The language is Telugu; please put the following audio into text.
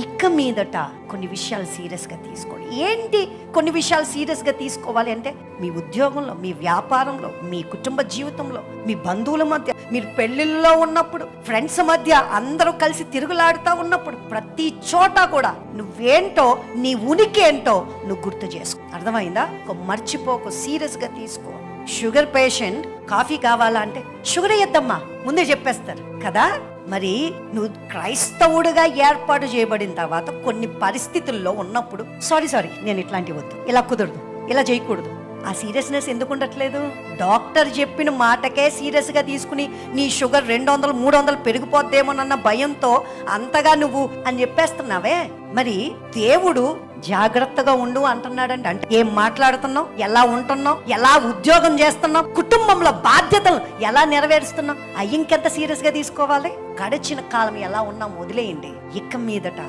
ఇక మీదట కొన్ని విషయాలు సీరియస్గా తీసుకోండి. ఏంటి కొన్ని విషయాలు సీరియస్గా తీసుకోవాలి అంటే, మీ ఉద్యోగంలో, మీ వ్యాపారంలో, మీ కుటుంబ జీవితంలో, మీ బంధువుల మధ్య, మీరు పెళ్లిళ్ళలో ఉన్నప్పుడు, ఫ్రెండ్స్ మధ్య అందరూ కలిసి తిరుగులాడుతూ ఉన్నప్పుడు, ప్రతి చోట కూడా నువ్వేంటో, నీ ఉనికి ఏంటో నువ్వు గుర్తు చేసుకో. అర్థమైందా? మర్చిపోకు, సీరియస్గా తీసుకో. షుగర్ పేషెంట్ కాఫీ కావాలా అంటే షుగర్ వేయద్దమ్మా ముందే చెప్పేస్తారు కదా. మరి నువ్వు క్రైస్తవుడిగా ఏర్పాటు చేయబడిన తర్వాత కొన్ని పరిస్థితుల్లో ఉన్నప్పుడు సారీ నేను ఇట్లాంటివి వద్దు, ఇలా కుదరదు, ఇలా చేయకూడదు, ఆ సీరియస్నెస్ ఎందుకు ఉండట్లేదు? డాక్టర్ చెప్పిన మాటకే సీరియస్గా తీసుకుని నీ షుగర్ 200 300 పెరిగిపోద్దేమోనన్న భయంతో అంతగా నువ్వు అని చెప్పేస్తున్నావే. మరి దేవుడు జాగ్రత్తగా ఉండు అంటున్నాడండి. అంటే ఏం మాట్లాడుతున్నావు, ఎలా ఉంటున్నావు, ఎలా ఉద్యోగం చేస్తున్నావు, కుటుంబంలో బాధ్యతలు ఎలా నెరవేరుస్తున్నావు, ఇంకెంత సీరియస్గా తీసుకోవాలి? గడిచిన కాలం ఎలా ఉన్నాం వదిలేయండి. ఇక మీదట